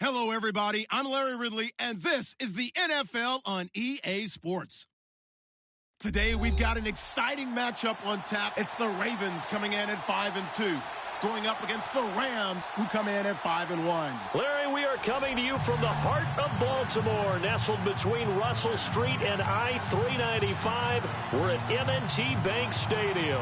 Hello, everybody. I'm Larry Ridley, and this is the NFL on EA Sports. Today, we've got an exciting matchup on tap. It's the Ravens coming in at 5-2, going up against the Rams, who come in at 5-1. Larry, we are coming to you from the heart of Baltimore, nestled between Russell Street and I-395. We're at M&T Bank Stadium.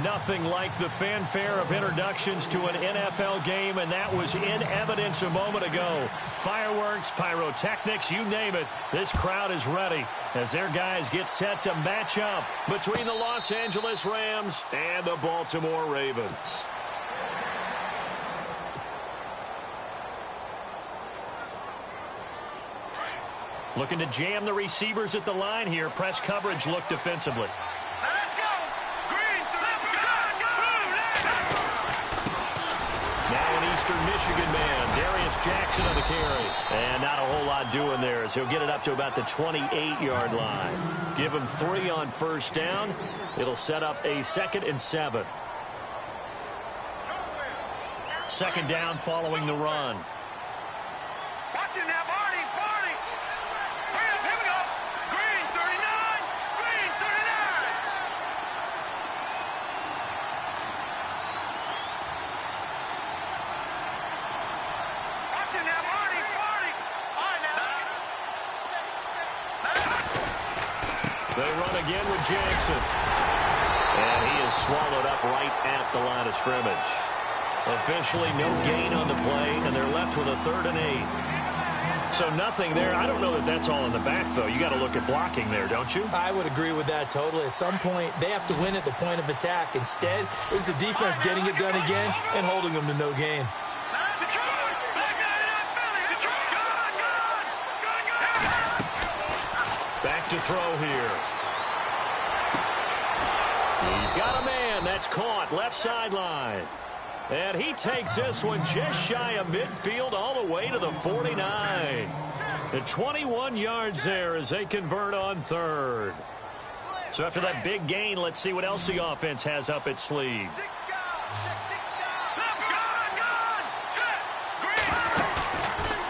Nothing like the fanfare of introductions to an NFL game, and that was in evidence a moment ago. Fireworks, pyrotechnics, you name it. This crowd is ready as their guys get set to match up between the Los Angeles Rams and the Baltimore Ravens. Looking to jam the receivers at the line here. Press coverage look defensively. Eastern Michigan man, Darius Jackson on the carry. And not a whole lot doing there as he'll get it up to about the 28-yard line. Give him 3 on first down. It'll set up a 2nd and 7. Second down following the run. Watch it now, Barney. Here we go. Green, 39. Green, 39. Watch it now, Barney. All right, now. They run again with Jackson. And he is swallowed up right at the line of scrimmage. Officially no gain on the play, and they're left with a 3rd and 8. So nothing there. I don't know that that's all in the back, though. You got to look at blocking there, don't you? I would agree with that totally. At some point, they have to win at the point of attack. Instead, it was the defense getting it done again and holding them to no gain. Back to throw here. He's got a man. That's caught. Left sideline. And he takes this one just shy of midfield all the way to the 49. The 21 yards there as they convert on 3rd. So after that big gain, let's see what else the offense has up its sleeve.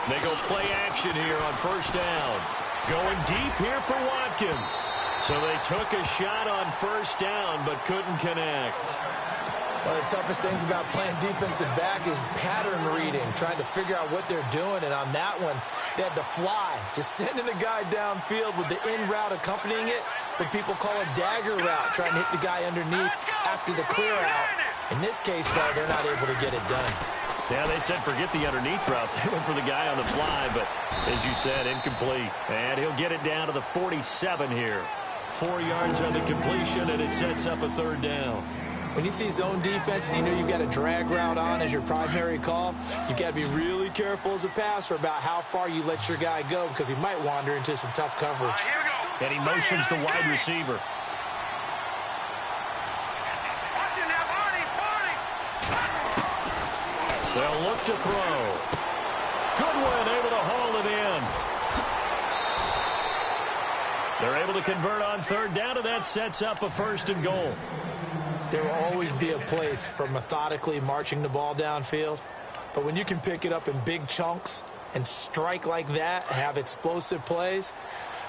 They go play action here on first down. Going deep here for Watkins. So they took a shot on first down but couldn't connect. One of the toughest things about playing defensive back is pattern reading, trying to figure out what they're doing. And on that one, they had the fly, just sending a guy downfield with the in route accompanying it, what people call a dagger route, trying to hit the guy underneath after the clear out. In this case, though, they're not able to get it done. Yeah, they said forget the underneath route. They went for the guy on the fly, but as you said, incomplete. And he'll get it down to the 47 here. 4 yards on the completion, and it sets up a 3rd down. When you see zone defense and you know you've got a drag route on as your primary call, you've got to be really careful as a passer about how far you let your guy go because he might wander into some tough coverage. And he motions the wide receiver. They'll look to throw. Goodwin able to haul it in. They're able to convert on 3rd down, and that sets up a 1st and goal. There will always be a place for methodically marching the ball downfield. But when you can pick it up in big chunks and strike like that, have explosive plays,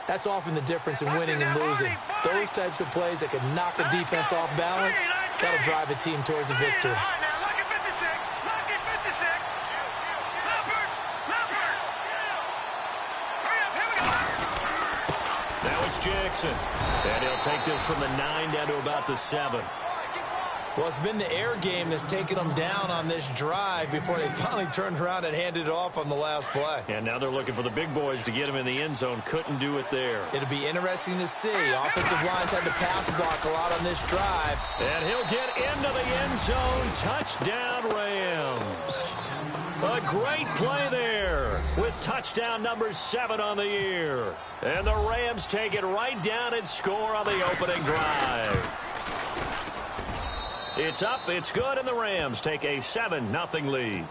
that's often the difference in winning and losing. Those types of plays that can knock a defense off balance, that'll drive a team towards a victory. Now it's Jackson. And he'll take this from the 9 down to about the 7. Well, it's been the air game that's taken them down on this drive before they finally turned around and handed it off on the last play. And now they're looking for the big boys to get him in the end zone. Couldn't do it there. It'll be interesting to see. Offensive lines had to pass block a lot on this drive. And he'll get into the end zone. Touchdown, Rams. A great play there with touchdown number 7 on the year. And the Rams take it right down and score on the opening drive. It's up, it's good, and the Rams take a 7-0 lead.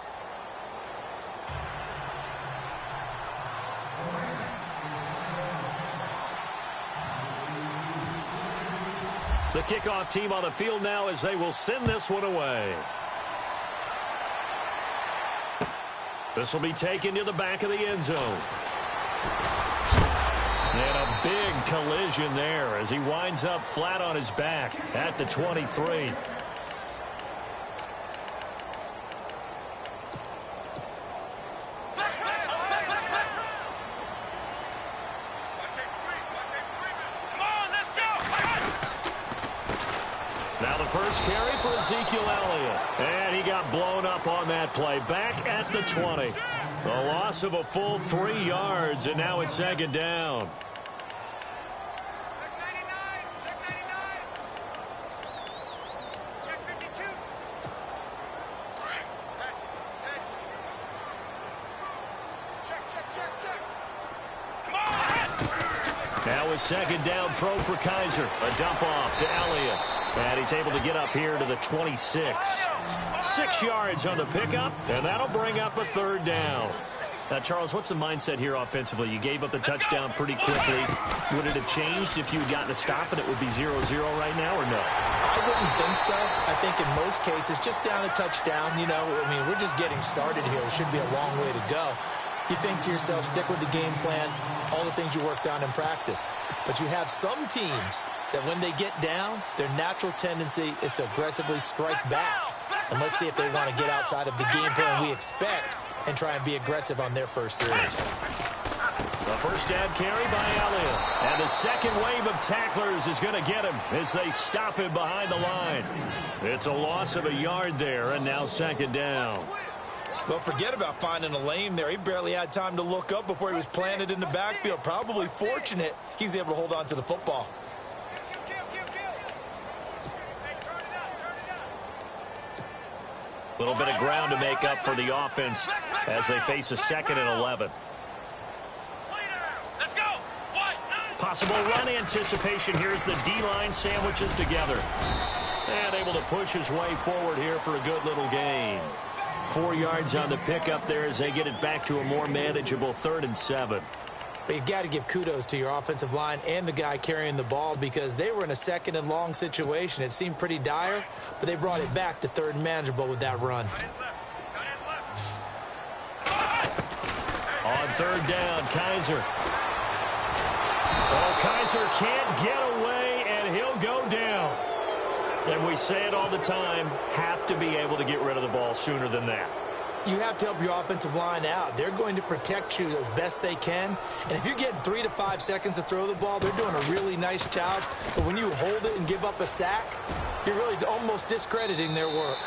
The kickoff team on the field now as they will send this one away. This will be taken to the back of the end zone. And a big collision there as he winds up flat on his back at the 23. Now the first carry for Ezekiel Elliott. And he got blown up on that play. Back at the 20. A loss of a full 3 yards, and now it's second down. Now a second down throw for Kaiser. A dump off to Elliott. And he's able to get up here to the 26. 6 yards on the pickup, and that'll bring up a third down. Now, Charles, what's the mindset here offensively? You gave up the touchdown pretty quickly. Would it have changed if you had gotten a stop and it would be 0-0 right now, or no? I wouldn't think so. I think in most cases, just down a touchdown, I mean, we're just getting started here. It should be a long way to go. You think to yourself, stick with the game plan, all the things you worked on in practice. But you have some teams that when they get down, their natural tendency is to aggressively strike back. And let's see if they want to get outside of the game plan we expect and try and be aggressive on their first series. The first down carry by Elliott. And the second wave of tacklers is going to get him as they stop him behind the line. It's a loss of a yard there, and now second down. Well, forget about finding a lane there. He barely had time to look up before he was planted in the backfield. Probably fortunate he was able to hold on to the football. A little bit of ground to make up for the offense as they face a 2nd and 11. Possible run anticipation here as the D-line sandwiches together. And able to push his way forward here for a good little gain. 4 yards on the pickup there as they get it back to a more manageable 3rd and 7. But you got to give kudos to your offensive line and the guy carrying the ball because they were in a 2nd and long situation. It seemed pretty dire, but they brought it back to 3rd and manageable with that run. On 3rd down, Kaiser. Oh, Kaiser can't get away, and he'll go down. And we say it all the time, have to be able to get rid of the ball sooner than that. You have to help your offensive line out. They're going to protect you as best they can. And if you're getting 3 to 5 seconds to throw the ball, they're doing a really nice job. But when you hold it and give up a sack, you're really almost discrediting their work.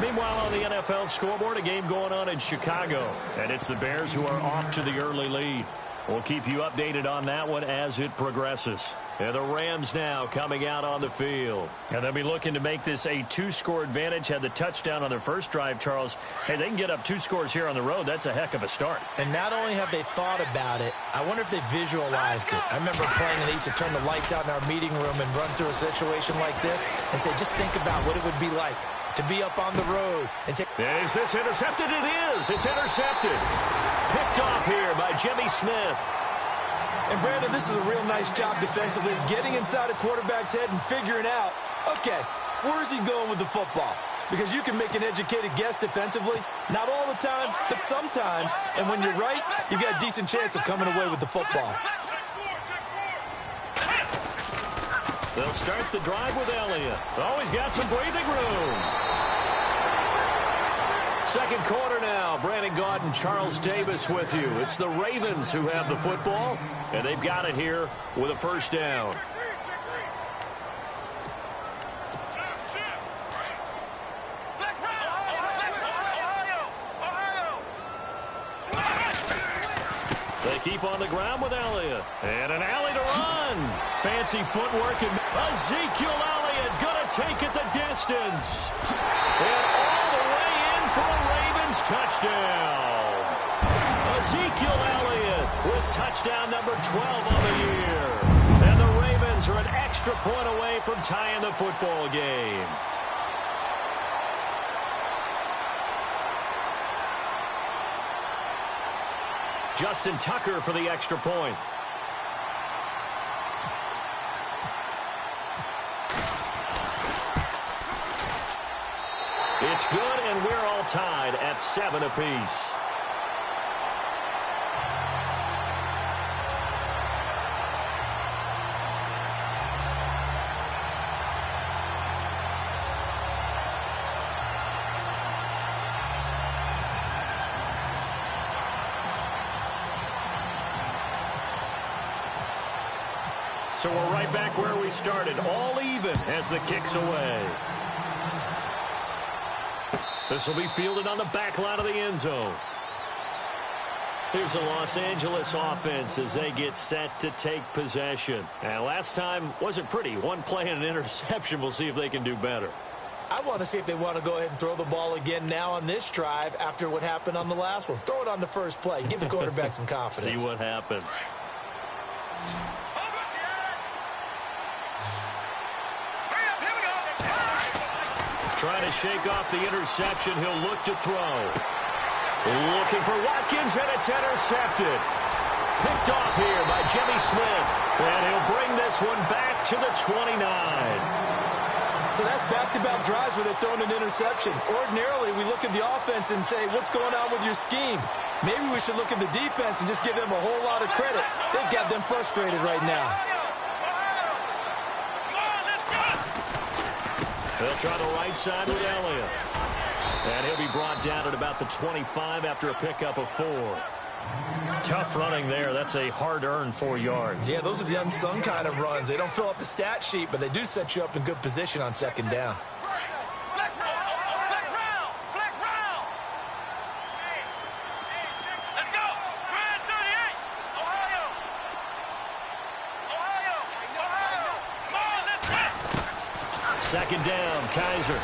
Meanwhile, on the NFL scoreboard, a game going on in Chicago. And it's the Bears who are off to the early lead. We'll keep you updated on that one as it progresses. And the Rams now coming out on the field. And they'll be looking to make this a 2-score advantage. Had the touchdown on their first drive, Charles. Hey, they can get up 2 scores here on the road. That's a heck of a start. And not only have they thought about it, I wonder if they visualized it. I remember playing and they used to turn the lights out in our meeting room and run through a situation like this and say, just think about what it would be like to be up on the road. And say, is this intercepted? It is. It's intercepted. Picked off here by Jimmy Smith. And, Brandon, this is a real nice job defensively, getting inside a quarterback's head and figuring out, okay, where's he going with the football? Because you can make an educated guess defensively, not all the time, but sometimes. And when you're right, you've got a decent chance of coming away with the football. They'll start the drive with Elliott. Oh, he's got some breathing room. Second quarter now. Brandon Gaudin, Charles Davis with you. It's the Ravens who have the football, and they've got it here with a first down. They keep on the ground with Elliott. And an alley to run. Fancy footwork. And Ezekiel Elliott going to take it the distance. And all the way in for a Ravens touchdown. Ezekiel Elliott with touchdown number 12 on the year. And the Ravens are an extra point away from tying the football game. Justin Tucker for the extra point. It's good, and we're all tied at 7 apiece. So we're right back where we started, all even as the kick's away. This will be fielded on the back line of the end zone. Here's the Los Angeles offense as they get set to take possession. And last time wasn't pretty. One play and an interception. We'll see if they can do better. I want to see if they want to go ahead and throw the ball again now on this drive after what happened on the last one. Throw it on the first play. Give the quarterback some confidence. See what happens. Trying to shake off the interception. He'll look to throw. Looking for Watkins, and it's intercepted. Picked off here by Jimmy Smith. And he'll bring this one back to the 29. So that's back-to-back drives where they're throwing an interception. Ordinarily, we look at the offense and say, what's going on with your scheme? Maybe we should look at the defense and just give them a whole lot of credit. They've got them frustrated right now. They'll try the right side with Elliott. And he'll be brought down at about the 25 after a pickup of 4. Tough running there. That's a hard-earned 4 yards. Yeah, those are the unsung kind of runs. They don't fill up the stat sheet, but they do set you up in good position on second down. Second down, Kaiser. And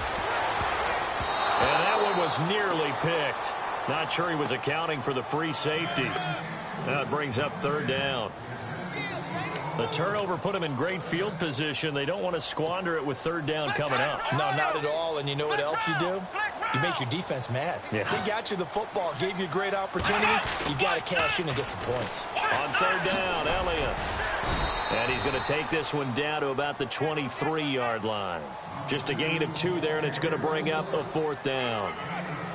that one was nearly picked. Not sure he was accounting for the free safety. Now it brings up third down. The turnover put him in great field position. They don't want to squander it with third down coming up. No, not at all. And you know what else you do? You make your defense mad. Yeah. They got you the football, gave you a great opportunity. You got to cash in and get some points. On third down, Elliott. And he's going to take this one down to about the 23-yard line. Just a gain of 2 there, and it's going to bring up a fourth down.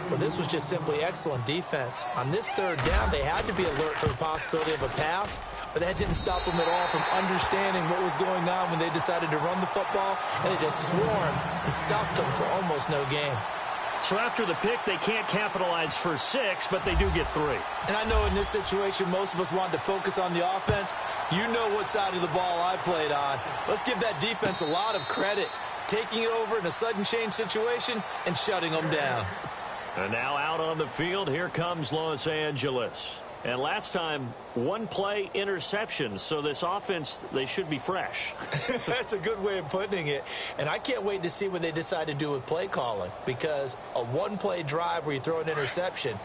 Well, this was just simply excellent defense. On this third down, they had to be alert for the possibility of a pass, but that didn't stop them at all from understanding what was going on when they decided to run the football, and they just swarmed and stopped them for almost no gain. So after the pick, they can't capitalize for 6, but they do get 3. And I know in this situation, most of us wanted to focus on the offense. You know what side of the ball I played on. Let's give that defense a lot of credit, taking it over in a sudden change situation and shutting them down. And now out on the field, here comes Los Angeles. And last time, 1 play interception, so this offense, they should be fresh. That's a good way of putting it. And I can't wait to see what they decide to do with play calling, because a 1-play drive where you throw an interception,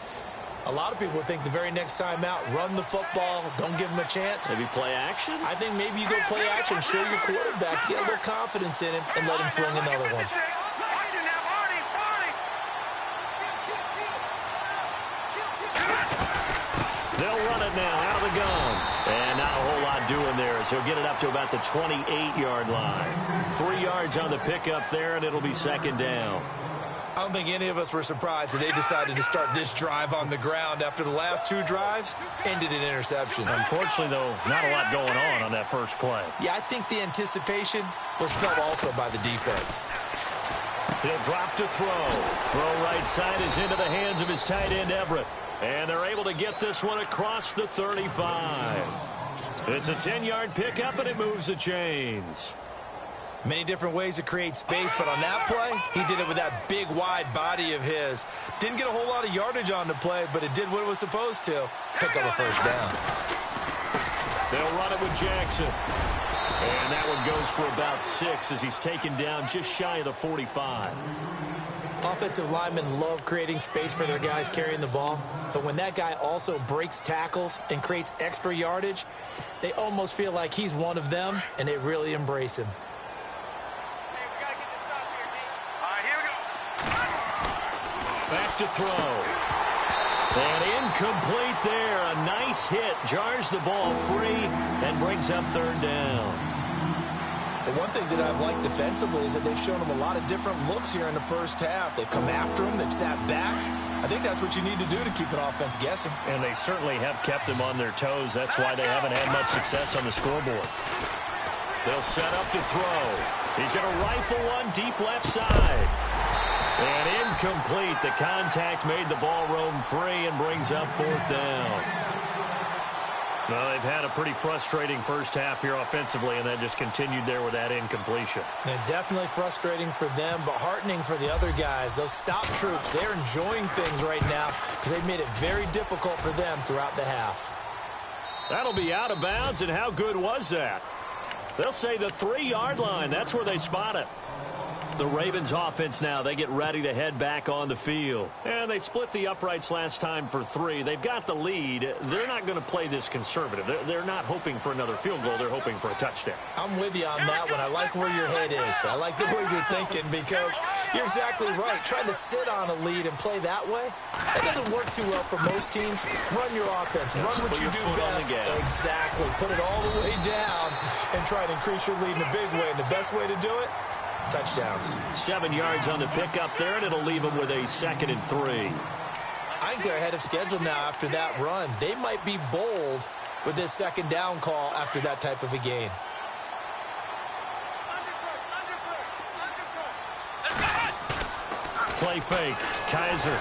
a lot of people would think the very next time out, run the football, don't give them a chance. Maybe play action? I think maybe you go play action, show your quarterback, get a little confidence in him, and let him fling another one. They'll run it now out of the gun. And not a whole lot doing there as he'll get it up to about the 28-yard line. 3 yards on the pickup there, and it'll be second down. I don't think any of us were surprised that they decided to start this drive on the ground after the last 2 drives ended in interceptions. Unfortunately, though, not a lot going on that first play. Yeah, I think the anticipation was felt also by the defense. He'll drop to throw. Throw right side is into the hands of his tight end, Everett. And they're able to get this one across the 35. It's a 10-yard pickup, and it moves the chains. Many different ways to create space, but on that play, he did it with that big, wide body of his. Didn't get a whole lot of yardage on the play, but it did what it was supposed to. Pick up a first down. They'll run it with Jackson. And that one goes for about 6 as he's taken down just shy of the 45. Offensive linemen love creating space for their guys carrying the ball, but when that guy also breaks tackles and creates extra yardage, they almost feel like he's one of them, and they really embrace him. Back to throw. And incomplete there. A nice hit. Jars the ball free and brings up third down. The one thing that I've liked defensively is that they've shown him a lot of different looks here in the first half. They've come after him. They've sat back. I think that's what you need to do to keep an offense guessing. And they certainly have kept them on their toes. That's why they haven't had much success on the scoreboard. They'll set up to throw. He's going to rifle one deep left side. And incomplete. The contact made the ball roam free and brings up fourth down. Well, they've had a pretty frustrating first half here offensively, and that just continued there with that incompletion. And definitely frustrating for them, but heartening for the other guys. Those stop troops, they're enjoying things right now because they've made it very difficult for them throughout the half. That'll be out of bounds, and how good was that? They'll say the 3-yard line. That's where they spot it. The Ravens offense now, they get ready to head back on the field. And they split the uprights last time for 3. They've got the lead. They're not going to play this conservative. They're not hoping for another field goal. They're hoping for a touchdown. I'm with you on that one. I like where your head is. I like the way you're thinking because you're exactly right. Trying to sit on a lead and play that way, that doesn't work too well for most teams. Run your offense. Run what you do best. Exactly. Put it all the way down and try to increase your lead in a big way. And the best way to do it, touchdowns. 7 yards on the pickup there, and it'll leave them with a 2nd and 3. I think they're ahead of schedule now after that run. They might be bold with this 2nd down call after that type of a gain. Play fake. Kaiser.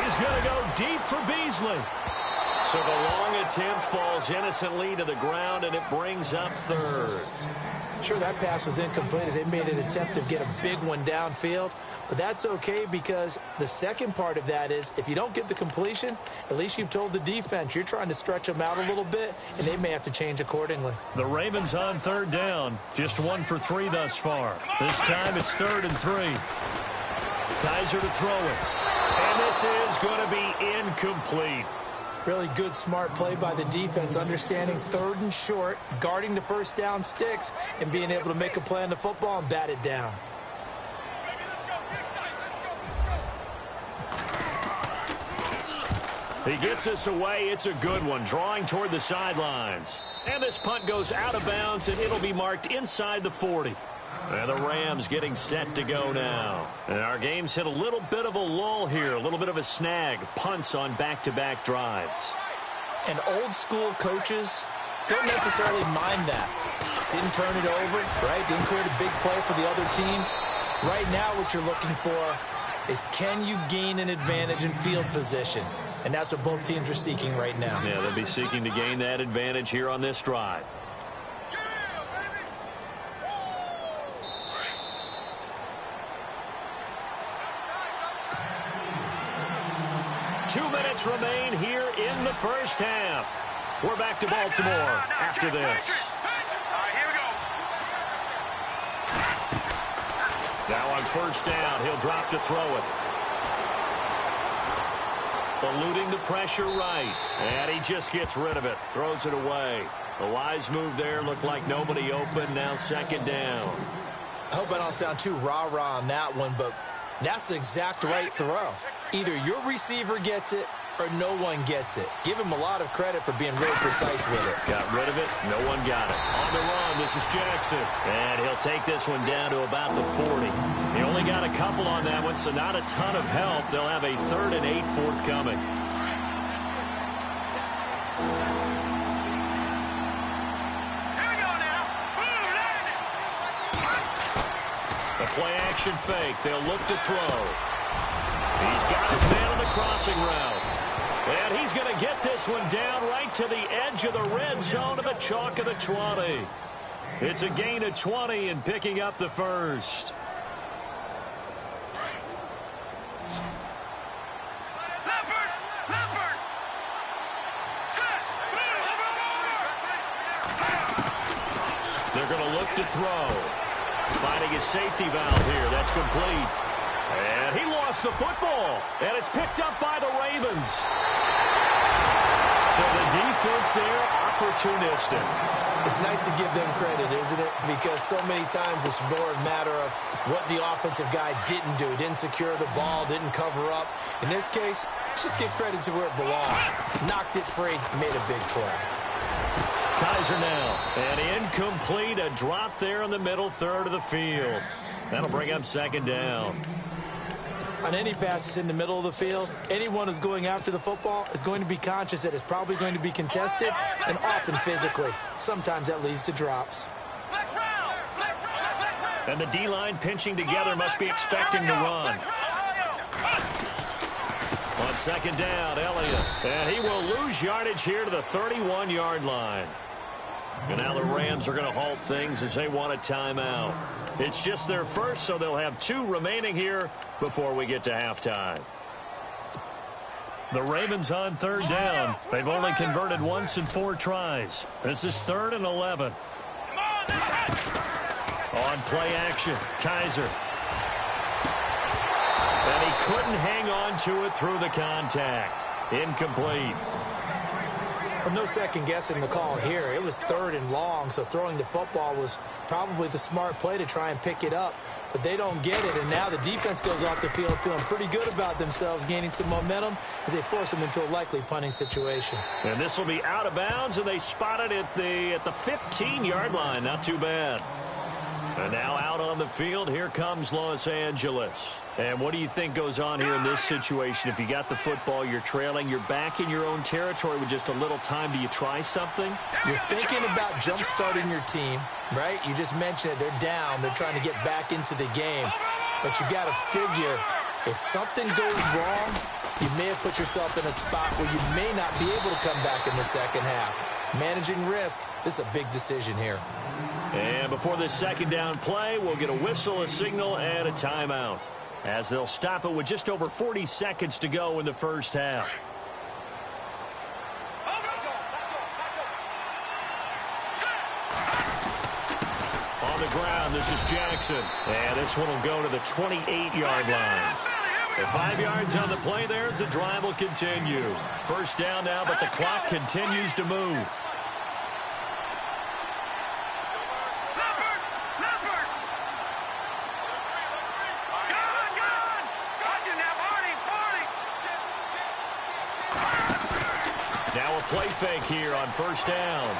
He's going to go deep for Beasley. So the long attempt falls innocently to the ground, and it brings up 3rd. Sure, that pass was incomplete as they made an attempt to get a big one downfield, but that's okay because the second part of that is if you don't get the completion, at least you've told the defense you're trying to stretch them out a little bit, and they may have to change accordingly. The Ravens on 3rd down, just 1 for 3 thus far. This time it's 3rd and 3. Kaiser to throw it, and this is going to be incomplete. Really good, smart play by the defense, understanding 3rd and short, guarding the first down sticks, and being able to make a play on the football and bat it down. He gets us away. It's a good one, drawing toward the sidelines. And this punt goes out of bounds, and it'll be marked inside the 40. And the Rams getting set to go now. And our game's hit a little bit of a lull here, a little bit of a snag. Punts on back-to-back drives. And old-school coaches don't necessarily mind that. Didn't turn it over, right? Didn't create a big play for the other team. Right now what you're looking for is can you gain an advantage in field position? And that's what both teams are seeking right now. Yeah, they'll be seeking to gain that advantage here on this drive. 2 minutes remain here in the first half. We're back to Baltimore after this. Here we go. Now on 1st down, he'll drop to throw it. Eluding the pressure right. And he just gets rid of it. Throws it away. The wise move there. Looked like nobody open. Now 2nd down. I hope I don't sound too rah-rah on that one, but that's the exact right throw. Either your receiver gets it or no one gets it. Give him a lot of credit for being really precise with it. Got rid of it. No one got it. On the run, this is Jackson. And he'll take this one down to about the 40. He only got a couple on that one, so not a ton of help. They'll have a 3rd and 8 forthcoming. Here we go now. The play-action fake. They'll look to throw. He's got his man on the crossing route. And he's going to get this one down right to the edge of the red zone of the chalk of the 20. It's a gain of 20 and picking up the 1st. They're going to look to throw. Finding a safety valve here. That's complete. And he lost the football. And it's picked up by the Ravens. So the defense there, opportunistic. It's nice to give them credit, isn't it? Because so many times it's more a matter of what the offensive guy didn't do. Didn't secure the ball, didn't cover up. In this case, let's just give credit to where it belongs. Knocked it free, made a big play. Kaiser now. And incomplete, a drop there in the middle 3rd of the field. That'll bring up 2nd down. On any passes in the middle of the field, anyone who's going after the football is going to be conscious that it's probably going to be contested and often physically. Sometimes that leads to drops. And the D-line pinching together must be expecting to run. On On second down, Elliott. And he will lose yardage here to the 31-yard line. And now the Rams are going to halt things as they want a timeout. It's just their first, so they'll have 2 remaining here before we get to halftime. The Ravens on third down. They've only converted once in 4 tries. This is 3rd and 11. On play action, Kaiser. And he couldn't hang on to it through the contact. Incomplete. Well, no second guessing the call here. It was 3rd and long, so throwing the football was probably the smart play to try and pick it up. But they don't get it, and now the defense goes off the field feeling pretty good about themselves, gaining some momentum as they force them into a likely punting situation. And this will be out of bounds, and they spot it at the 15-yard line. Not too bad. And now out on the field, here comes Los Angeles. And what do you think goes on here in this situation? If you got the football, you're trailing, you're back in your own territory with just a little time. Do you try something? You're thinking about jump-starting your team, right? You just mentioned it. They're down. They're trying to get back into the game. But you got to figure, if something goes wrong, you may have put yourself in a spot where you may not be able to come back in the second half. Managing risk, this is a big decision here. And before this second down play, we'll get a whistle, a signal, and a timeout, as they'll stop it with just over 40 seconds to go in the first half. On the ground, this is Jackson. And this one will go to the 28-yard line. And 5 yards on the play there as the drive will continue. First down now, but the clock continues to move. Now a play fake here on first down.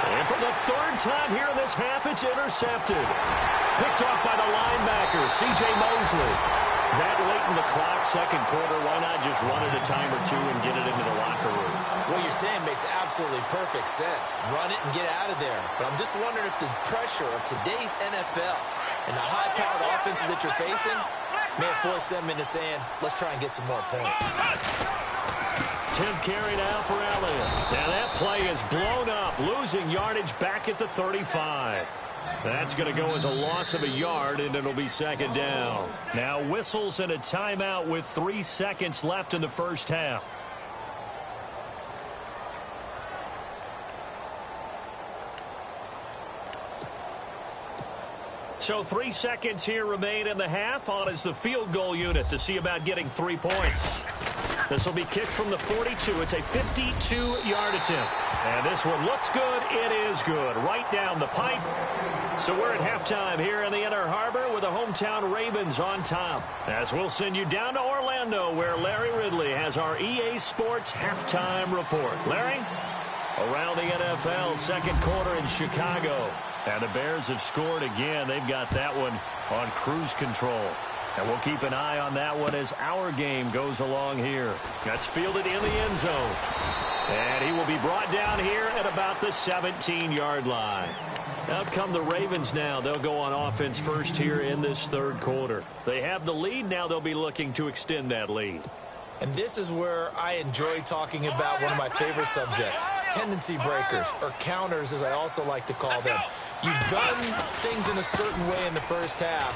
And for the 3rd time here in this half, it's intercepted. Picked off by the linebacker, C.J. Mosley. That late in the clock, second quarter, why not just run it a time or 2 and get it into the locker room? What you're saying makes absolutely perfect sense. Run it and get out of there. But I'm just wondering if the pressure of today's NFL and the high-powered offenses that you're facing may have forced them into saying, let's try and get some more points. 10th carry now for Elliott. Now that play is blown up, losing yardage back at the 35. That's going to go as a loss of a yard, and it'll be second down. Now whistles and a timeout with 3 seconds left in the first half. So 3 seconds here remain in the half. On is the field goal unit to see about getting 3 points. This will be kicked from the 42. It's a 52-yard attempt. And this one looks good. It is good. Right down the pipe. So we're at halftime here in the Inner Harbor with the hometown Ravens on top. As we'll send you down to Orlando, where Larry Ridley has our EA Sports halftime report. Larry? Around the NFL, second quarter in Chicago. And the Bears have scored again. They've got that one on cruise control. And we'll keep an eye on that one as our game goes along here. That's fielded in the end zone. And he will be brought down here at about the 17-yard line. Out come the Ravens now. They'll go on offense first here in this third quarter. They have the lead. Now they'll be looking to extend that lead. And this is where I enjoy talking about one of my favorite subjects, tendency breakers, or counters as I also like to call them. You've done things in a certain way in the first half,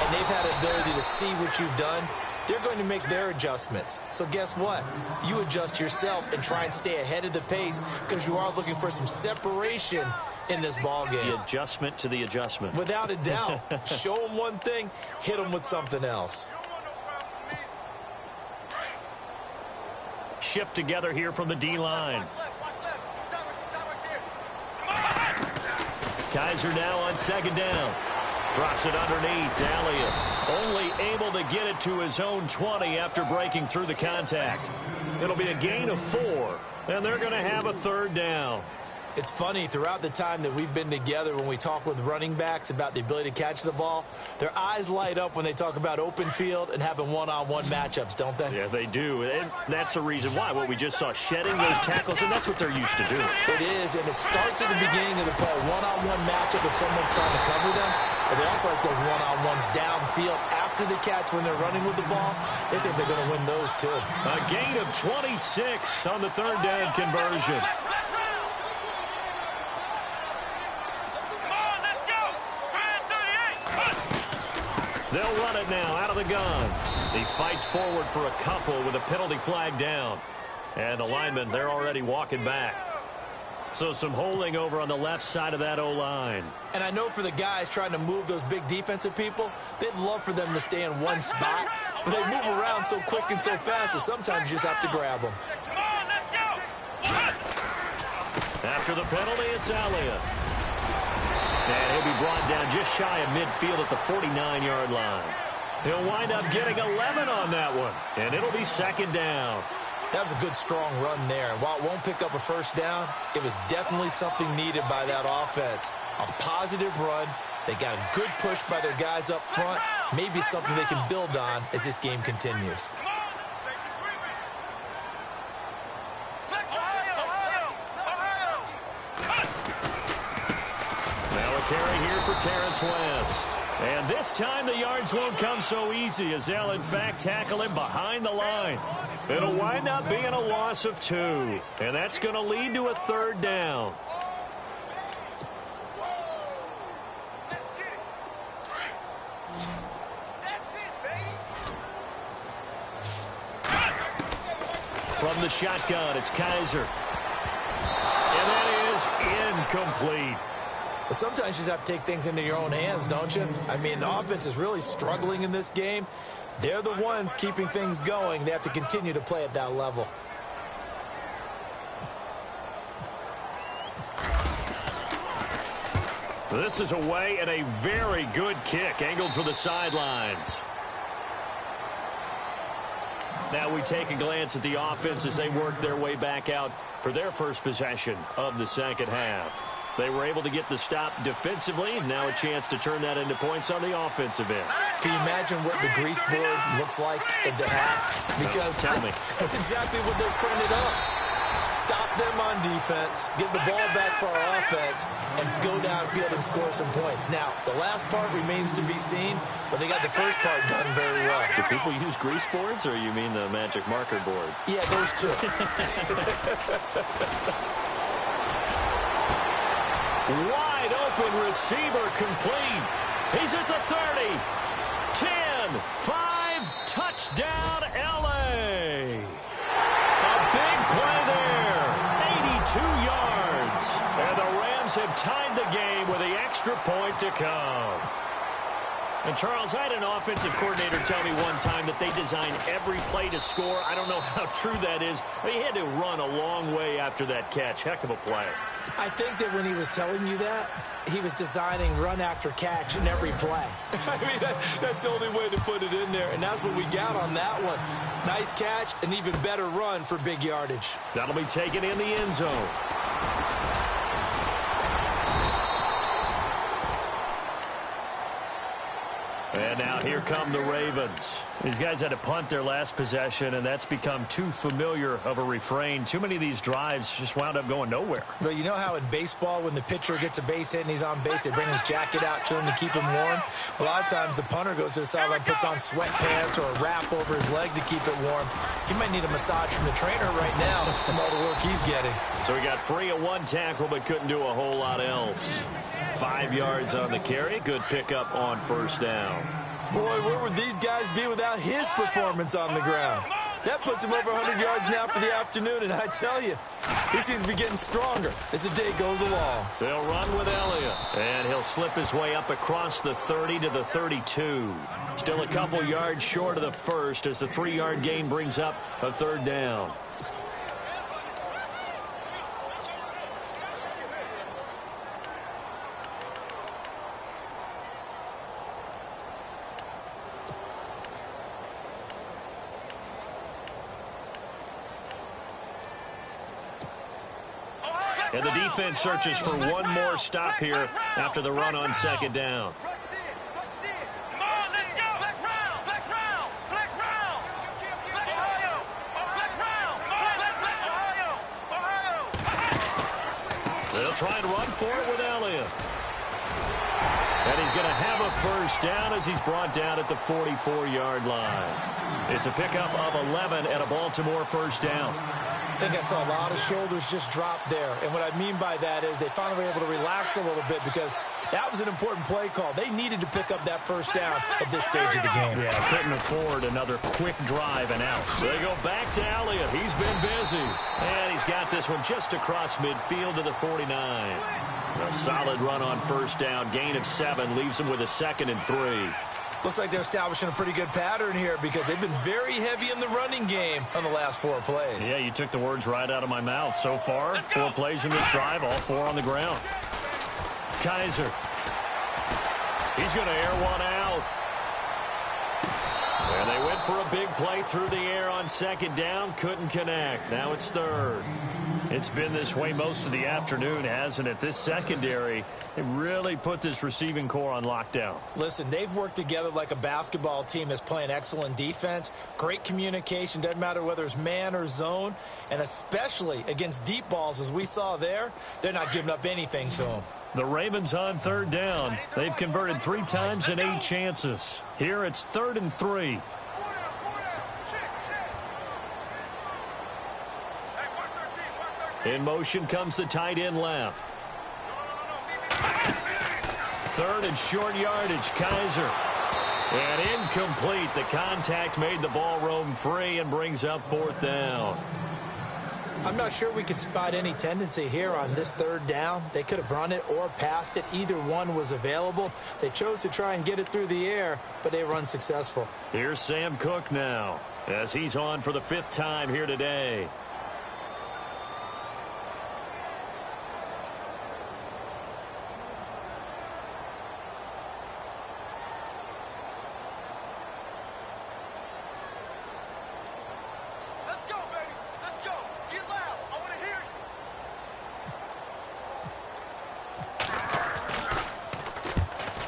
and they've had the ability to see what you've done. They're going to make their adjustments. So guess what? You adjust yourself and try and stay ahead of the pace because you are looking for some separation in this ball game. The adjustment to the adjustment. Without a doubt. Show them one thing, hit them with something else. Shift together here from the D-line. Kaiser now on second down. Drops it underneath. Elliott only able to get it to his own 20 after breaking through the contact. It'll be a gain of 4, and they're going to have a third down. It's funny, throughout the time that we've been together, when we talk with running backs about the ability to catch the ball, their eyes light up when they talk about open field and having one-on-one matchups, don't they? Yeah, they do. And that's the reason why. What we just saw, shedding those tackles, and that's what they're used to doing. It is, and it starts at the beginning of the play. One-on-one matchup if someone's trying to cover them, but they also like those one-on-ones downfield after after the catch when they're running with the ball, they think they're going to win those too. A gain of 26 on the third down conversion. They'll run it now out of the gun. He fights forward for a couple with a penalty flag down. And the linemen, they're already walking back. So some holding over on the left side of that O-line. And I know for the guys trying to move those big defensive people, they'd love for them to stay in one spot. But they move around so quick and so fast that sometimes you just have to grab them. After the penalty, it's Elliott. And he'll be brought down just shy of midfield at the 49-yard line. He'll wind up getting 11 on that one, and it'll be second down. That was a good, strong run there. And while it won't pick up a first down, it was definitely something needed by that offense. A positive run. They got a good push by their guys up front. Maybe something they can build on as this game continues. Now a carry here for Terrence West. And this time the yards won't come so easy as they'll, in fact, tackle him behind the line. It'll wind up being a loss of 2. And that's going to lead to a third down. From the shotgun, it's Kaiser. And that is incomplete. But sometimes you just have to take things into your own hands, don't you? I mean, the offense is really struggling in this game. They're the ones keeping things going. They have to continue to play at that level. This is away and a very good kick, angled for the sidelines. Now we take a glance at the offense as they work their way back out for their first possession of the second half. They were able to get the stop defensively. Now a chance to turn that into points on the offensive end. Can you imagine what the grease board looks like at the half? Because tell me. That's exactly what they're printed up. Stop them on defense, get the ball back for our offense, and go downfield and score some points. Now, the last part remains to be seen, but they got the first part done very well. Do people use grease boards, or you mean the magic marker boards? Yeah, those two. Wide open receiver complete. He's at the 30. 10, 5, touchdown LA. A big play there. 82 yards. And the Rams have tied the game with the extra point to come. And, Charles, I had an offensive coordinator tell me one time that they design every play to score. I don't know how true that is, but he had to run a long way after that catch. Heck of a play. I think that when he was telling you that, he was designing run after catch in every play. I mean, that's the only way to put it in there, and that's what we got on that one. Nice catch, an even better run for big yardage. That'll be taken in the end zone. And now here come the Ravens. These guys had to punt their last possession, and that's become too familiar of a refrain. Too many of these drives just wound up going nowhere. But you know how in baseball, when the pitcher gets a base hit and he's on base, they bring his jacket out to him to keep him warm? A lot of times the punter goes to the sideline, puts on sweatpants or a wrap over his leg to keep it warm. He might need a massage from the trainer right now from all the work he's getting. So he got free of one tackle but couldn't do a whole lot else. 5 yards on the carry. Good pickup on first down. Boy, where would these guys be without his performance on the ground? That puts him over 100 yards now for the afternoon, and I tell you, he seems to be getting stronger as the day goes along. They'll run with Elliott, and he'll slip his way up across the 30 to the 32. Still a couple yards short of the first as the 3-yard gain brings up a third down. And the defense searches for one more stop here after the run on second down. They'll try and run for it with Elliott. And he's going to have a first down as he's brought down at the 44-yard line. It's a pickup of 11 and a Baltimore first down. I think I saw a lot of shoulders just drop there. And what I mean by that is they finally were able to relax a little bit because that was an important play call. They needed to pick up that first down at this stage of the game. Yeah, couldn't afford another quick drive and out. They go back to Elliott. He's been busy. And he's got this one just across midfield to the 49. A solid run on first down. Gain of 7 leaves him with a 2nd and 3. Looks like they're establishing a pretty good pattern here because they've been very heavy in the running game on the last 4 plays. Yeah, you took the words right out of my mouth. So far, 4 plays in this drive, all 4 on the ground. Kaiser. He's going to air one out. And they went for a big play through the air on 2nd down. Couldn't connect. Now it's 3rd. It's been this way most of the afternoon, hasn't it? This secondary, they really put this receiving core on lockdown. Listen, they've worked together like a basketball team that's playing excellent defense. Great communication. Doesn't matter whether it's man or zone. And especially against deep balls, as we saw there, they're not giving up anything to them. The Ravens on 3rd down. They've converted 3 times in 8 chances. Here it's 3rd and 3. In motion comes the tight end left. 3rd and short yardage, Kaiser. And incomplete. The contact made the ball roam free and brings up 4th down. I'm not sure we could spot any tendency here on this 3rd down. They could have run it or passed it. Either one was available. They chose to try and get it through the air, but they were unsuccessful. Here's Sam Cook now as he's on for the 5th time here today.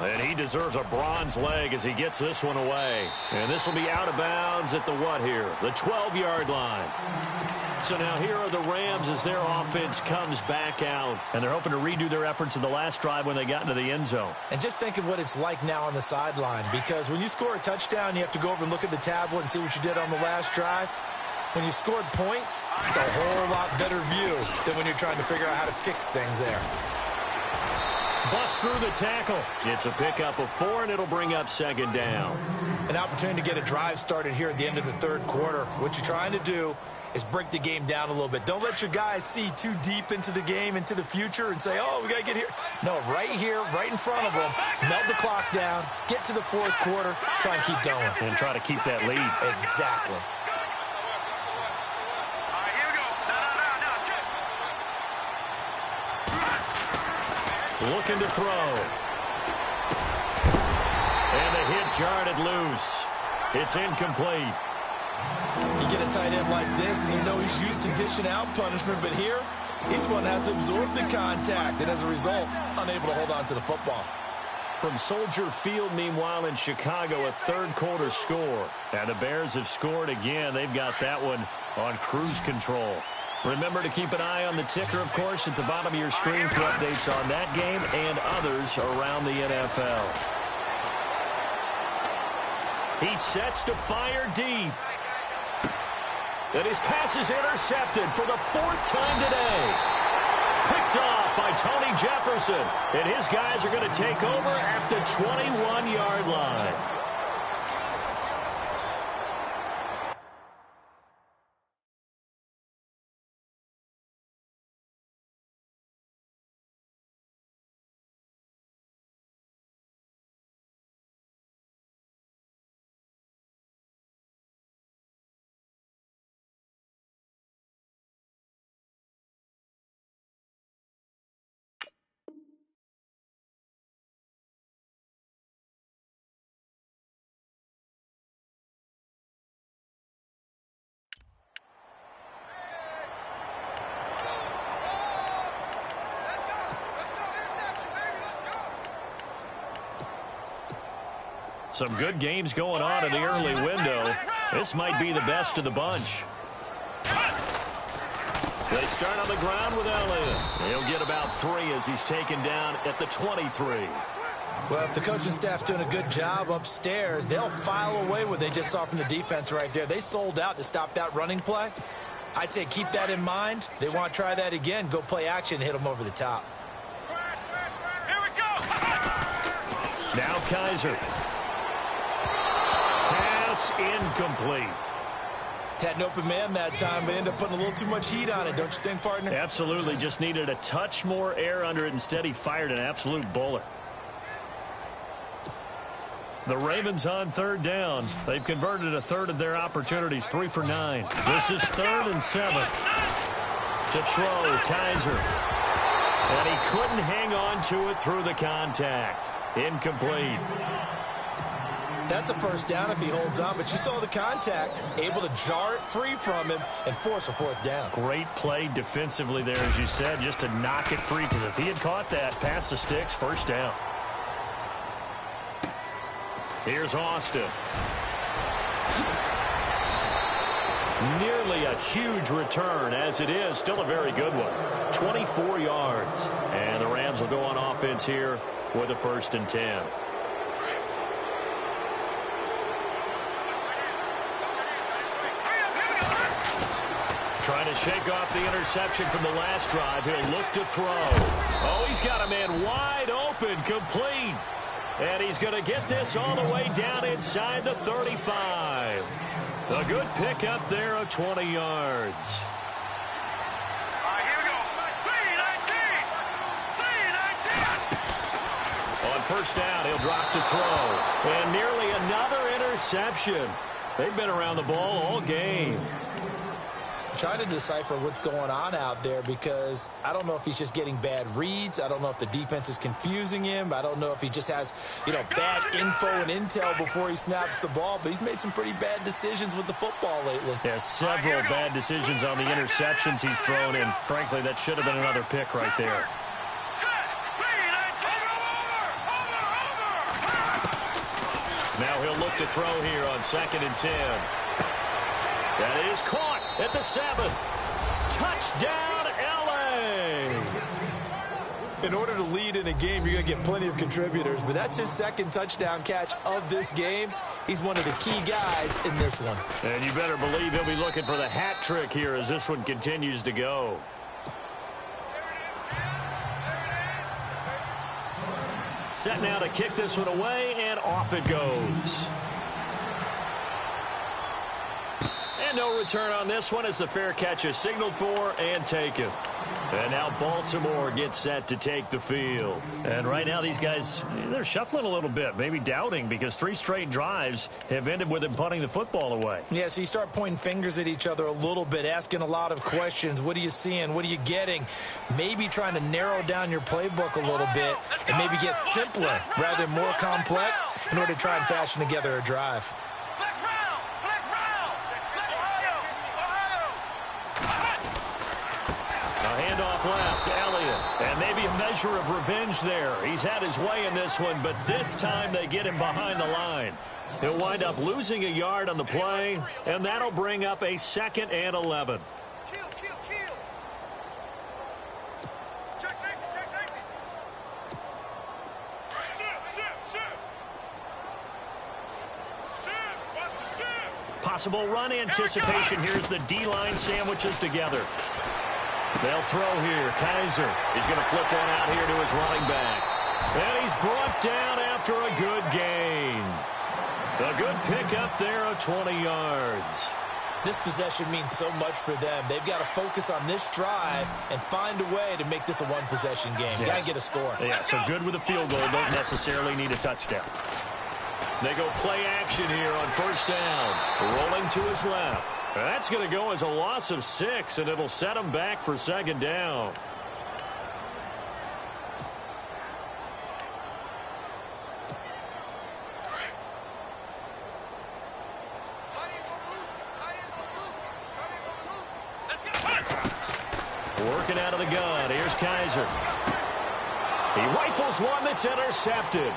And he deserves a bronze leg as he gets this one away. And this will be out of bounds at the what here? The 12-yard line. So now here are the Rams as their offense comes back out. And they're hoping to redo their efforts in the last drive when they got into the end zone. And just think of what it's like now on the sideline. Because when you score a touchdown, you have to go over and look at the tablet and see what you did on the last drive. When you scored points, it's a whole lot better view than when you're trying to figure out how to fix things there. Bust through the tackle. It's a pickup of 4, and it'll bring up 2nd down. An opportunity to get a drive started here at the end of the 3rd quarter. What you're trying to do is break the game down a little bit. Don't let your guys see too deep into the game, into the future, and say, oh, we got to get here. No, right here, right in front of them, melt the clock down, get to the 4th quarter, try and keep going. And try to keep that lead. Exactly. Looking to throw. And the hit jarred it loose. It's incomplete. You get a tight end like this, and you know he's used to dishing out punishment, but here, he's the one that has to absorb the contact, and as a result, unable to hold on to the football. From Soldier Field, meanwhile, in Chicago, a 3rd quarter score. And the Bears have scored again. They've got that one on cruise control. Remember to keep an eye on the ticker, of course, at the bottom of your screen for updates on that game and others around the NFL. He sets to fire deep. And his pass is intercepted for the 4th time today. Picked off by Tony Jefferson. And his guys are going to take over at the 21-yard line. Some good games going on in the early window. This might be the best of the bunch. They start on the ground with Elliott. He'll get about 3 as he's taken down at the 23. Well, if the coaching staff's doing a good job upstairs, they'll file away what they just saw from the defense right there. They sold out to stop that running play. I'd say keep that in mind. They want to try that again. Go play action, hit them over the top. Here we go. Now Kaiser. Pass incomplete. Had an open man that time, but ended up putting a little too much heat on it, don't you think, partner? Absolutely. Just needed a touch more air under it. Instead, he fired an absolute bullet. The Ravens on third down. They've converted a third of their opportunities, 3 for 9. This is 3rd and 7. To throw, Kaiser. And he couldn't hang on to it through the contact. Incomplete. That's a first down if he holds on, but you saw the contact, able to jar it free from him and force a 4th down. Great play defensively there, as you said, just to knock it free, because if he had caught that, past the sticks, first down. Here's Austin. Nearly a huge return, as it is. Still a very good one. 24 yards. And the Rams will go on offense here with a 1st and 10. Trying to shake off the interception from the last drive. He'll look to throw. Oh, he's got a man wide open, complete. And he's going to get this all the way down inside the 35. A good pickup there of 20 yards. Here we go. 3-19. On first down, he'll drop to throw. And nearly another interception. They've been around the ball all game. Try to decipher what's going on out there, because I don't know if he's just getting bad reads. I don't know if the defense is confusing him. I don't know if he just has, bad info and intel before he snaps the ball. But he's made some pretty bad decisions with the football lately. Yeah, several bad decisions on the interceptions he's thrown in. Frankly, that should have been another pick right there. Now he'll look to throw here on 2nd and 10. That is caught at the 7th. Touchdown, L.A. In order to lead in a game, you're going to get plenty of contributors, but that's his 2nd touchdown catch of this game. He's one of the key guys in this one. And you better believe he'll be looking for the hat trick here as this one continues to go. Set now to kick this one away, and off it goes. And no return on this one as the fair catch is signaled for and taken. And now Baltimore gets set to take the field. And right now these guys, they're shuffling a little bit, maybe doubting, because 3 straight drives have ended with them punting the football away. Yeah, so you start pointing fingers at each other a little bit, asking a lot of questions. What are you seeing? What are you getting? Maybe trying to narrow down your playbook a little bit and maybe get simpler rather than more complex in order to try and fashion together a drive. Handoff left, Elliott, and maybe a measure of revenge there. He's had his way in this one, but this time they get him behind the line. He'll wind up losing a yard on the play, and that'll bring up a 2nd and 11. Possible run anticipation. Here's the D-line sandwiches together. They'll throw here. Kaiser is going to flip one out here to his running back. And he's brought down after a good gain. A good pickup there of 20 yards. This possession means so much for them. They've got to focus on this drive and find a way to make this a one-possession game. Yes. Got to get a score. Yeah, so good with a field goal. Don't necessarily need a touchdown. They go play action here on first down. Rolling to his left. That's going to go as a loss of 6, and it'll set him back for 2nd down. Working out of the gun. Here's Kaiser. He rifles one that's intercepted.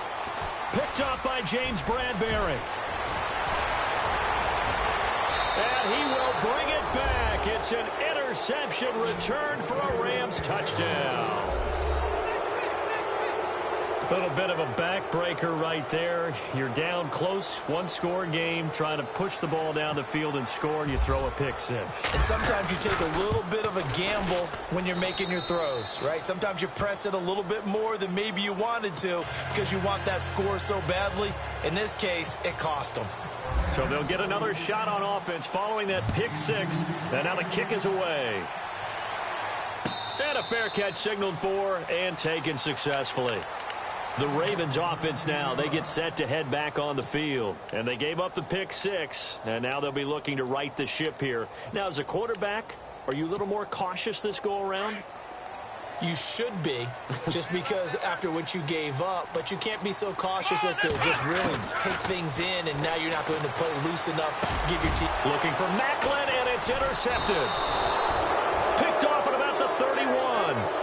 Picked up by James Bradbury. And he will bring it back. It's an interception return for a Rams touchdown. Little bit of a backbreaker right there. You're down close, one-score game, trying to push the ball down the field and score, and you throw a pick six. And sometimes you take a little bit of a gamble when you're making your throws, right? Sometimes you press it a little bit more than maybe you wanted to because you want that score so badly. In this case, it cost them. So they'll get another shot on offense following that pick six, and now the kick is away. And a fair catch signaled for and taken successfully. The Ravens offense now, they get set to head back on the field. And they gave up the pick six, and now they'll be looking to right the ship here. Now, as a quarterback, are you a little more cautious this go-around? You should be, just because after what you gave up, but you can't be so cautious as to just really take things in, and now you're not going to play loose enough to give your team. Looking for Macklin, and it's intercepted. Picked off at about the 31.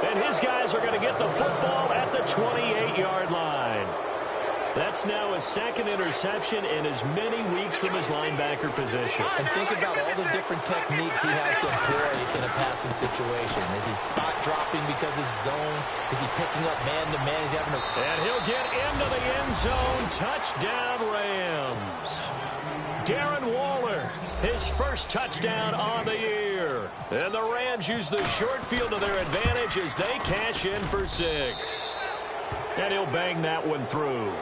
And his guys are going to get the football at the 28-yard line. That's now his second interception in as many weeks from his linebacker position. And think about all the different techniques he has to employ in a passing situation. Is he spot dropping because it's zone? Is he picking up man-to-man? Is he having a... And he'll get into the end zone. Touchdown, Rams. Darren Waller, his first touchdown on the year. And the Rams use the short field to their advantage as they cash in for 6. And he'll bang that one through.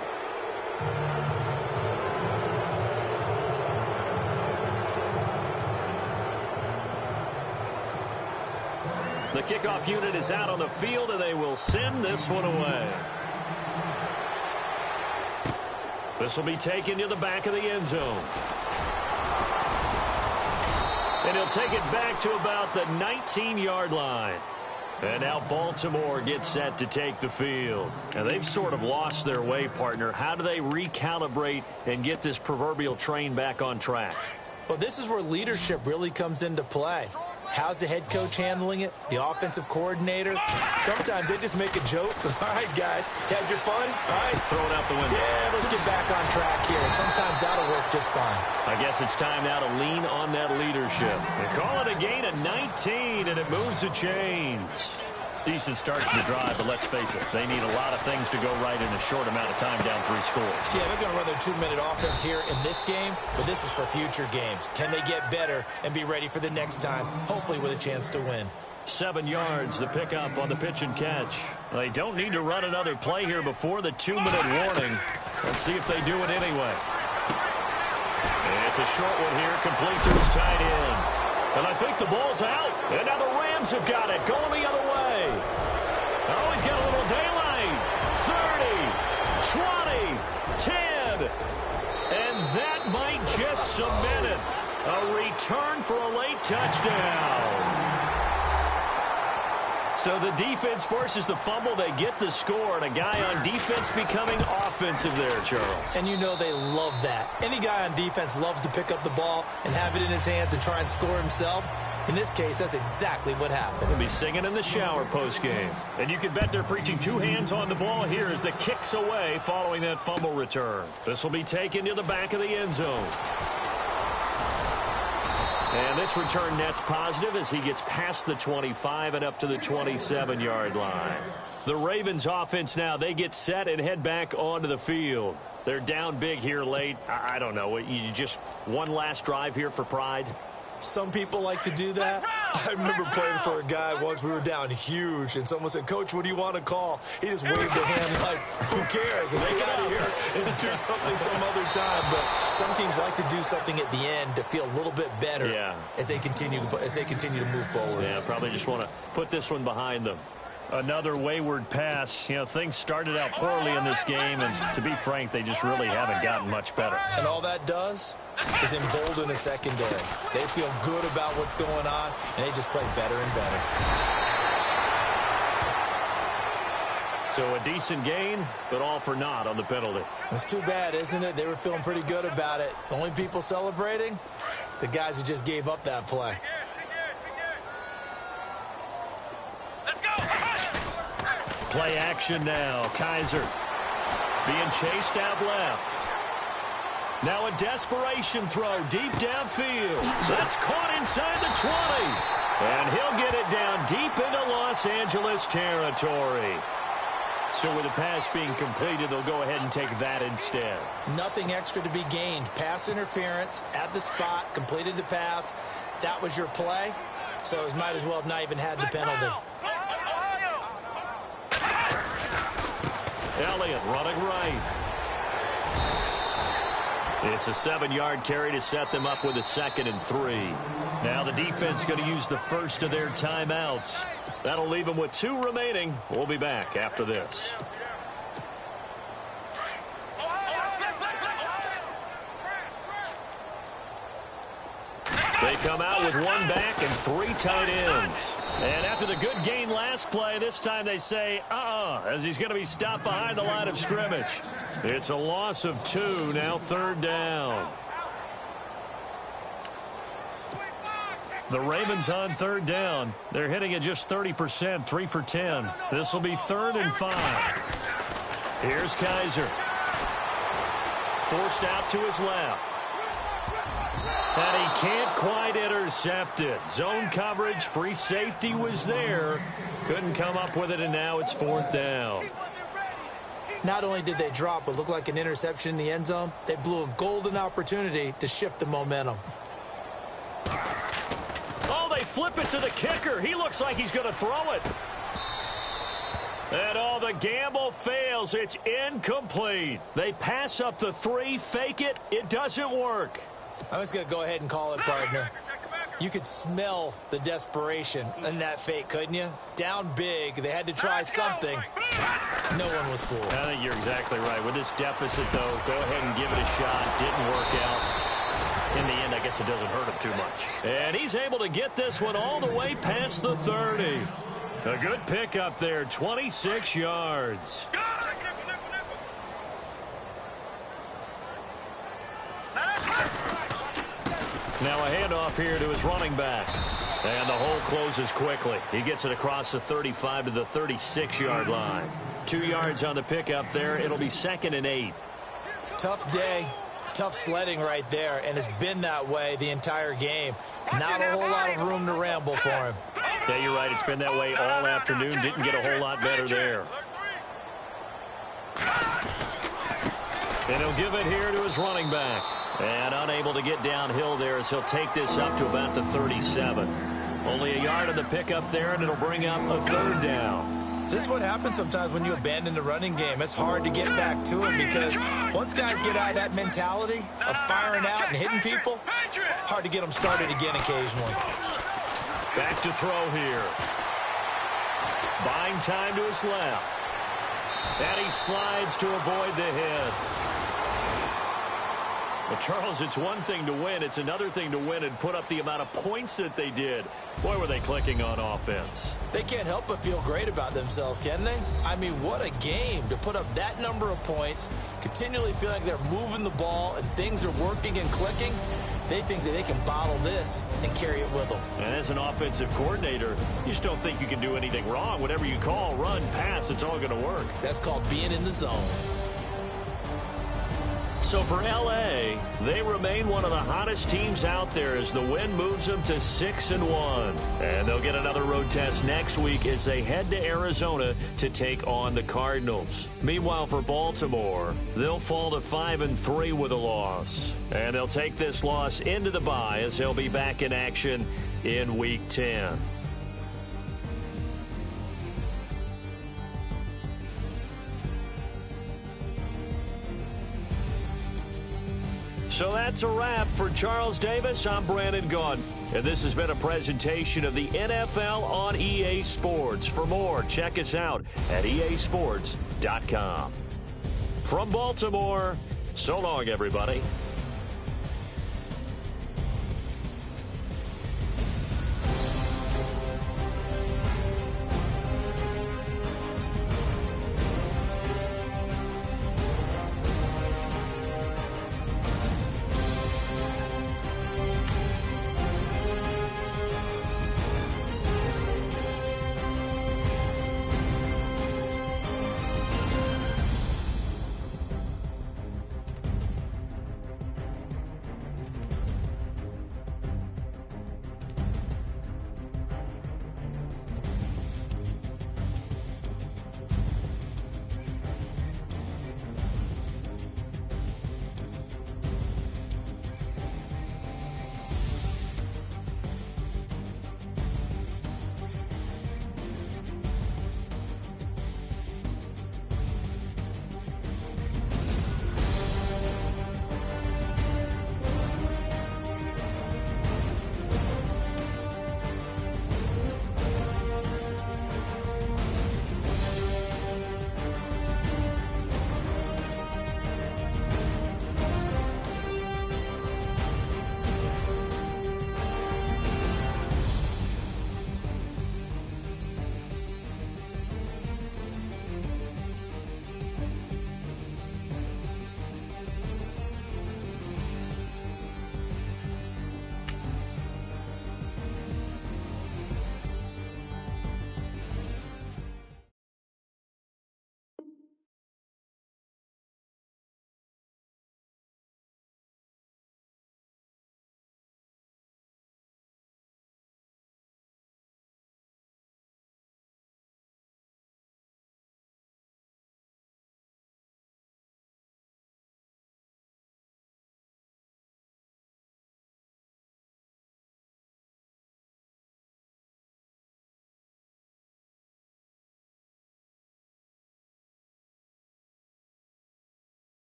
The kickoff unit is out on the field, and they will send this one away. This will be taken to the back of the end zone. And he'll take it back to about the 19-yard line. And now Baltimore gets set to take the field. And they've sort of lost their way, partner. How do they recalibrate and get this proverbial train back on track? Well, this is where leadership really comes into play. How's the head coach handling it? The offensive coordinator? Sometimes they just make a joke. All right, guys, had your fun? All right. Throw it out the window. Yeah, let's get back on track here. And sometimes that'll work just fine. I guess it's time now to lean on that leadership. They call it a gain of 19, and it moves the chains. Decent start to the drive, but let's face it, they need a lot of things to go right in a short amount of time, down 3 scores. Yeah, they're going to run their 2-minute offense here in this game, but this is for future games. Can they get better and be ready for the next time, hopefully with a chance to win? 7 yards, the pickup on the pitch and catch. They don't need to run another play here before the 2-minute warning. Let's see if they do it anyway. It's a short one here, complete to his tight end. And I think the ball's out. And now the Rams have got it, going the other way. Oh, he's got a little daylight. 30, 20, 10. And that might just cement it. A return for a late touchdown. So the defense forces the fumble. They get the score, and a guy on defense becoming offensive there, Charles. And you know they love that. Any guy on defense loves to pick up the ball and have it in his hands and try and score himself. In this case, that's exactly what happened. They'll be singing in the shower postgame. And you can bet they're preaching 2 hands on the ball here as the kick's away following that fumble return. This will be taken to the back of the end zone. And this return net's positive as he gets past the 25 and up to the 27-yard line. The Ravens offense now, they get set and head back onto the field. They're down big here late. I don't know. You just one last drive here for pride? Some people like to do that. I remember playing for a guy once. We were down huge, and someone said, "Coach, what do you want to call?" He just waved a hand like, who cares? Let's get out of here and do something some other time. But some teams like to do something at the end to feel a little bit better as they continue to move forward. Yeah, probably just want to put this one behind them. Another wayward pass. You know, things started out poorly in this game, and to be frank, they just really haven't gotten much better. And all that does is embolden a secondary. They feel good about what's going on, and they just play better and better. So a decent gain, but all for naught on the penalty. It's too bad, isn't it? They were feeling pretty good about it. The only people celebrating, the guys who just gave up that play. Play action now. Kaiser being chased out left. Now a desperation throw deep downfield. That's caught inside the 20. And he'll get it down deep into Los Angeles territory. So with the pass being completed, they'll go ahead and take that instead. Nothing extra to be gained. Pass interference at the spot, completed the pass. That was your play, so it might as well have not even had the penalty. Elliott running right. It's a 7-yard carry to set them up with a 2nd and 3. Now the defense going to use the first of their timeouts. That'll leave them with 2 remaining. We'll be back after this. They come out with 1 back and 3 tight ends. And after the good gain last play, this time they say, as he's going to be stopped behind the line of scrimmage. It's a loss of 2, now 3rd down. The Ravens on 3rd down. They're hitting at just 30%, 3 for 10. This will be 3rd and 5. Here's Kaiser. Forced out to his left. And he can't quite intercept it. Zone coverage, free safety was there. Couldn't come up with it, and now it's 4th down. Not only did they drop what looked like an interception in the end zone, they blew a golden opportunity to shift the momentum. Oh, they flip it to the kicker. He looks like he's going to throw it. And the gamble fails. It's incomplete. They pass up the 3, fake it. It doesn't work. I'm just going to go ahead and call it, partner. You could smell the desperation in that fake, couldn't you? Down big. They had to try something. No one was fooled. I think you're exactly right. With this deficit, though, go ahead and give it a shot. Didn't work out. In the end, I guess it doesn't hurt him too much. And he's able to get this one all the way past the 30. A good pickup there, 26 yards. Now a handoff here to his running back. And the hole closes quickly. He gets it across the 35 to the 36-yard line. 2 yards on the pickup there. It'll be 2nd and 8. Tough day. Tough sledding right there, and it's been that way the entire game. Not a whole lot of room to ramble for him. Yeah, you're right. It's been that way all afternoon. Didn't get a whole lot better there. And he'll give it here to his running back. And unable to get downhill there as he'll take this up to about the 37. Only a yard of the pickup there, and it'll bring up a 3rd down. This is what happens sometimes when you abandon the running game. It's hard to get back to it because once guys get out of that mentality of firing out and hitting people, hard to get them started again occasionally. Back to throw here. Buying time to his left. And he slides to avoid the hit. Well, Charles, it's one thing to win. It's another thing to win and put up the amount of points that they did. Boy, were they clicking on offense. They can't help but feel great about themselves, can they? I mean, what a game to put up that number of points, continually feeling like they're moving the ball and things are working and clicking. They think that they can bottle this and carry it with them. And as an offensive coordinator, you just don't think you can do anything wrong. Whatever you call, run, pass, it's all going to work. That's called being in the zone. So for L.A., they remain one of the hottest teams out there as the win moves them to 6-1. And they'll get another road test next week as they head to Arizona to take on the Cardinals. Meanwhile, for Baltimore, they'll fall to 5-3 with a loss. And they'll take this loss into the bye as they'll be back in action in Week 10. So that's a wrap. For Charles Davis, I'm Brandon Gaudin. And this has been a presentation of the NFL on EA Sports. For more, check us out at easports.com. From Baltimore, so long, everybody.